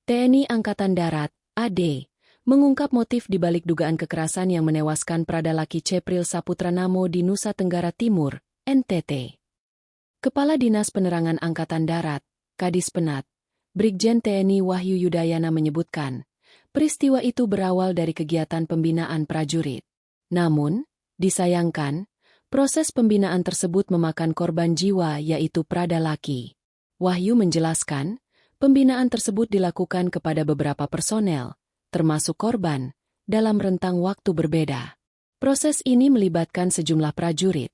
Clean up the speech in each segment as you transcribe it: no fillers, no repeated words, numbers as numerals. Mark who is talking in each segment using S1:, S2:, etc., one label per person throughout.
S1: TNI Angkatan Darat, AD, mengungkap motif dibalik dugaan kekerasan yang menewaskan Pradalaki Cepril Saputra Namo di Nusa Tenggara Timur, NTT. Kepala Dinas Penerangan Angkatan Darat, Kadis Penat, Brigjen TNI Wahyu Yudayana menyebutkan, peristiwa itu berawal dari kegiatan pembinaan prajurit. Namun, disayangkan, proses pembinaan tersebut memakan korban jiwa yaitu Pradalaki. Wahyu menjelaskan, pembinaan tersebut dilakukan kepada beberapa personel, termasuk korban, dalam rentang waktu berbeda. Proses ini melibatkan sejumlah prajurit,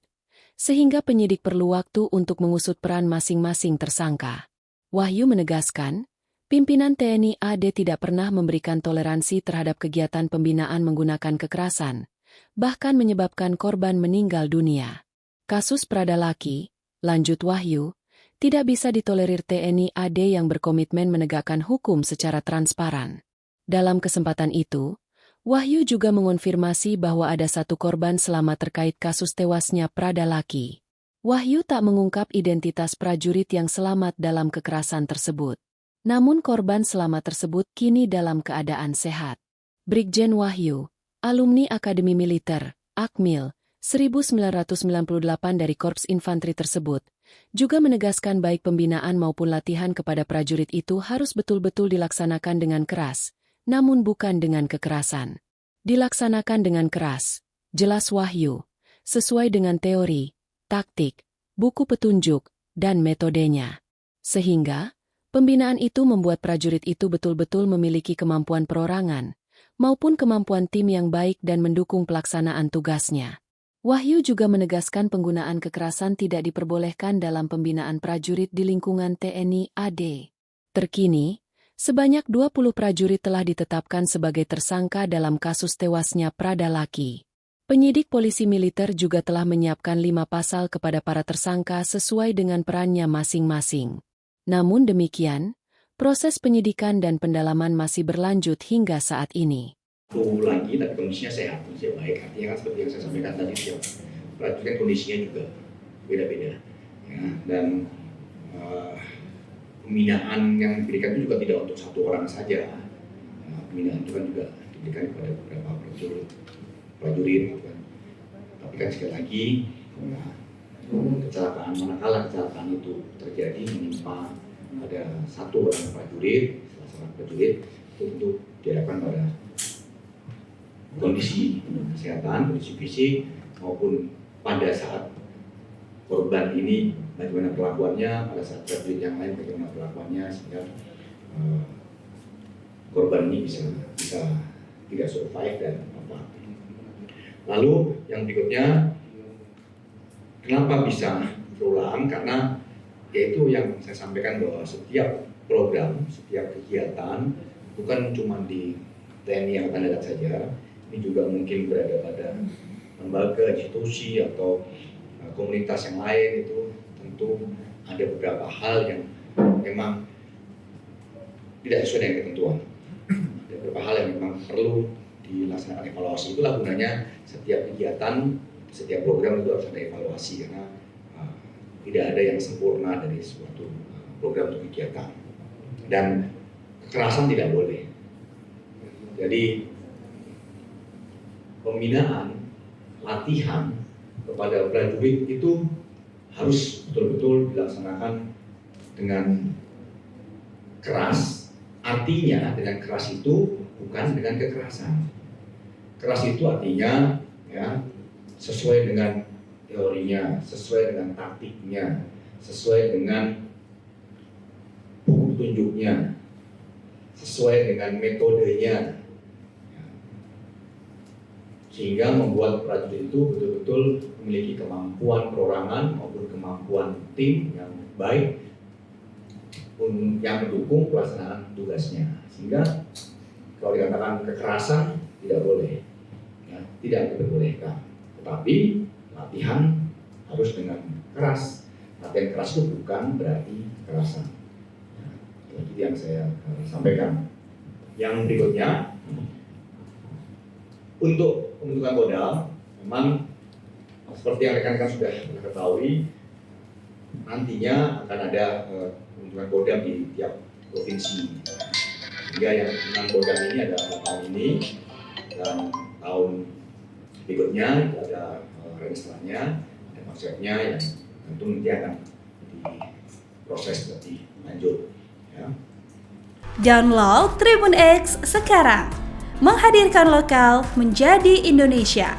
S1: sehingga penyidik perlu waktu untuk mengusut peran masing-masing tersangka. Wahyu menegaskan, pimpinan TNI AD tidak pernah memberikan toleransi terhadap kegiatan pembinaan menggunakan kekerasan, bahkan menyebabkan korban meninggal dunia. Kasus Pradalaki, lanjut Wahyu, tidak bisa ditolerir TNI AD yang berkomitmen menegakkan hukum secara transparan. Dalam kesempatan itu, Wahyu juga mengonfirmasi bahwa ada satu korban selamat terkait kasus tewasnya Pradalaki. Wahyu tak mengungkap identitas prajurit yang selamat dalam kekerasan tersebut. Namun korban selamat tersebut kini dalam keadaan sehat. Brigjen Wahyu, alumni Akademi Militer, Akmil, 1998 dari Korps Infanteri tersebut, juga menegaskan baik pembinaan maupun latihan kepada prajurit itu harus betul-betul dilaksanakan dengan keras, namun bukan dengan kekerasan. Dilaksanakan dengan keras, jelas Wahyu, sesuai dengan teori, taktik, buku petunjuk, dan metodenya. Sehingga, pembinaan itu membuat prajurit itu betul-betul memiliki kemampuan perorangan, maupun kemampuan tim yang baik dan mendukung pelaksanaan tugasnya. Wahyu juga menegaskan penggunaan kekerasan tidak diperbolehkan dalam pembinaan prajurit di lingkungan TNI AD. Terkini, sebanyak 20 prajurit telah ditetapkan sebagai tersangka dalam kasus tewasnya Pradalaki. Penyidik polisi militer juga telah menyiapkan 5 pasal kepada para tersangka sesuai dengan perannya masing-masing. Namun demikian, proses penyidikan dan pendalaman masih berlanjut hingga saat ini.
S2: Lagi tapi kondisinya sehat, kondisinya baik. Artinya kan seperti yang saya sampaikan tadi, setiap prajurit kan kondisinya juga beda-beda. Ya, dan pembinaan yang diberikan itu juga tidak untuk satu orang saja. Pembinaan itu kan juga diberikan kepada beberapa prajurit. Kan. Tapi kan sekali lagi, kecelakaan, manakala kecelakaan itu terjadi menimpa ada satu orang prajurit, salah seorang prajurit, itu tentu diharapkan pada kondisi kesehatan, kondisi fisik, maupun pada saat korban ini bagaimana perlakuannya, pada saat prajurit yang lain bagaimana perlakuannya, sehingga korban ini bisa tidak survive dan apa. Lalu yang berikutnya, kenapa bisa berulang? Karena yaitu yang saya sampaikan bahwa setiap program, setiap kegiatan bukan cuma di TNI Angkatan Darat saja, ini juga mungkin berada pada lembaga, institusi, atau komunitas yang lain. Itu tentu ada beberapa hal yang memang tidak sesuai dengan ketentuan. Ada beberapa hal yang memang perlu dilaksanakan evaluasi. Itulah gunanya setiap kegiatan, setiap program itu harus ada evaluasi, karena tidak ada yang sempurna dari suatu program atau kegiatan. Dan kekerasan tidak boleh. Jadi pembinaan, latihan kepada prajurit itu harus betul-betul dilaksanakan dengan keras. Artinya dengan keras itu bukan dengan kekerasan. Keras itu artinya ya sesuai dengan teorinya, sesuai dengan taktiknya, sesuai dengan buku petunjuknya, sesuai dengan metodenya. Sehingga membuat prajurit itu betul-betul memiliki kemampuan perorangan maupun kemampuan tim yang baik yang mendukung pelaksanaan tugasnya. Sehingga kalau dikatakan kekerasan tidak boleh, ya, tidak diperbolehkan. Tetapi latihan harus dengan keras. Latihan keras itu bukan berarti kekerasan. Ya, itu yang saya sampaikan. Yang berikutnya, untuk pembentukan Kodam, memang seperti yang rekan-rekan sudah ketahui, nantinya akan ada pembentukan Kodam di tiap provinsi. Sehingga yang 6 program ini ada tahun ini dan tahun berikutnya itu ada registranya dan konsepnya yang tentu nanti akan diproses lebih lanjut. Ya.
S3: Download Tribun X sekarang, menghadirkan lokal menjadi Indonesia.